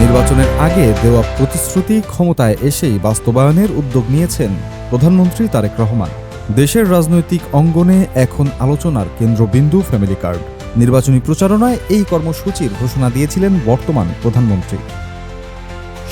নির্বাচনের আগে দেওয়া প্রতিশ্রুতি ক্ষমতায় এসেই বাস্তবায়নের উদ্যোগ নিয়েছেন প্রধানমন্ত্রী তারেক রহমান। দেশের রাজনৈতিক অঙ্গনে এখন আলোচনার কেন্দ্রবিন্দু ফ্যামিলি কার্ড। নির্বাচনী প্রচারণায় এই কর্মসূচির ঘোষণা দিয়েছিলেন বর্তমান প্রধানমন্ত্রী।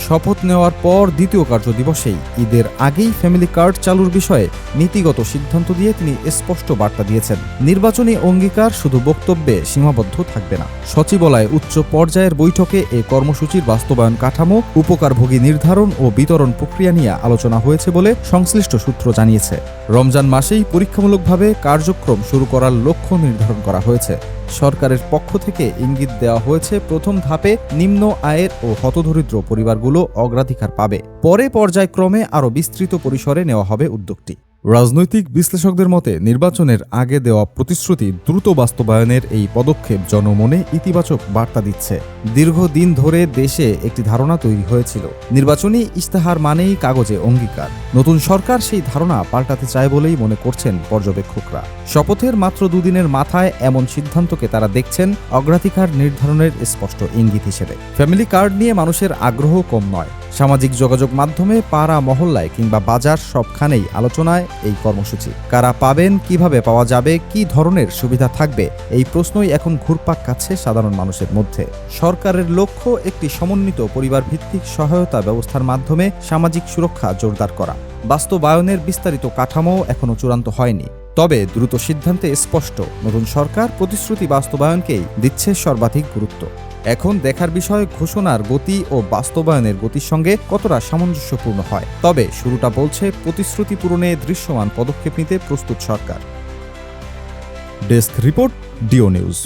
শপথ নেওয়ার পর দ্বিতীয় কার্যদিবসেই ঈদের আগেই ফ্যামিলি কার্ড চালুর বিষয়ে নীতিগত সিদ্ধান্ত দিয়ে তিনি স্পষ্ট বার্তা দিয়েছেন। নির্বাচনী অঙ্গীকার শুধু বক্তব্যে সীমাবদ্ধ থাকবে না। সচিবালয়ে উচ্চ পর্যায়ের বৈঠকে এ কর্মসূচির বাস্তবায়ন কাঠামো, উপকারভোগী নির্ধারণ ও বিতরণ প্রক্রিয়া নিয়ে আলোচনা হয়েছে বলে সংশ্লিষ্ট সূত্র জানিয়েছে। রমজান মাসেই পরীক্ষামূলকভাবে কার্যক্রম শুরু করার লক্ষ্য নির্ধারণ করা হয়েছে। সরকারের পক্ষ থেকে ইঙ্গিত দেওয়া হয়েছে, প্রথম ধাপে নিম্ন আয়ের ও হতদরিদ্র পরিবারগুলো অগ্রাধিকার পাবে। পরে পর্যায়ক্রমে আরও বিস্তৃত পরিসরে নেওয়া হবে উদ্যোগটি। রাজনৈতিক বিশ্লেষকদের মতে নির্বাচনের আগে দেওয়া প্রতিশ্রুতি দ্রুত বাস্তবায়নের এই পদক্ষেপ জনমনে ইতিবাচক বার্তা দিচ্ছে। দীর্ঘদিন ধরে দেশে একটি ধারণা তৈরি হয়েছিল, নির্বাচনী ইশতেহার মানেই কাগজে অঙ্গীকার। নতুন সরকার সেই ধারণা পাল্টাতে চায় বলেই মনে করছেন পর্যবেক্ষকরা। শপথের মাত্র দুদিনের মাথায় এমন সিদ্ধান্তকে তারা দেখছেন অগ্রাধিকার নির্ধারণের স্পষ্ট ইঙ্গিত হিসেবে। ফ্যামিলি কার্ড নিয়ে মানুষের আগ্রহ কম নয়। সামাজিক যোগাযোগ মাধ্যমে, পাড়া মহল্লায় কিংবা বাজার সবখানেই আলোচনায় এই কর্মসূচি। কারা পাবেন, কিভাবে পাওয়া যাবে, কি ধরনের সুবিধা থাকবে, এই প্রশ্নই এখন ঘুরপাক খাচ্ছে সাধারণ মানুষের মধ্যে। সরকারের লক্ষ্য একটি সমন্বিত পরিবার ভিত্তিক সহায়তা ব্যবস্থার মাধ্যমে সামাজিক সুরক্ষা জোরদার করা। বাস্তবায়নের বিস্তারিত কাঠামো এখনো চূড়ান্ত হয়নি, তবে দ্রুত সিদ্ধান্তে স্পষ্ট নতুন সরকার প্রতিশ্রুতি বাস্তবায়নকেই দিচ্ছে সর্বাধিক গুরুত্ব। এখন দেখার বিষয় ঘোষণার গতি ও বাস্তবায়নের গতির সঙ্গে কতটা সামঞ্জস্যপূর্ণ হয়। তবে শুরুটা বলছে প্রতিশ্রুতি পূরণে দৃশ্যমান পদক্ষেপ নিতে প্রস্তুত সরকার। ডেস্ক রিপোর্ট, ডিও নিউজ।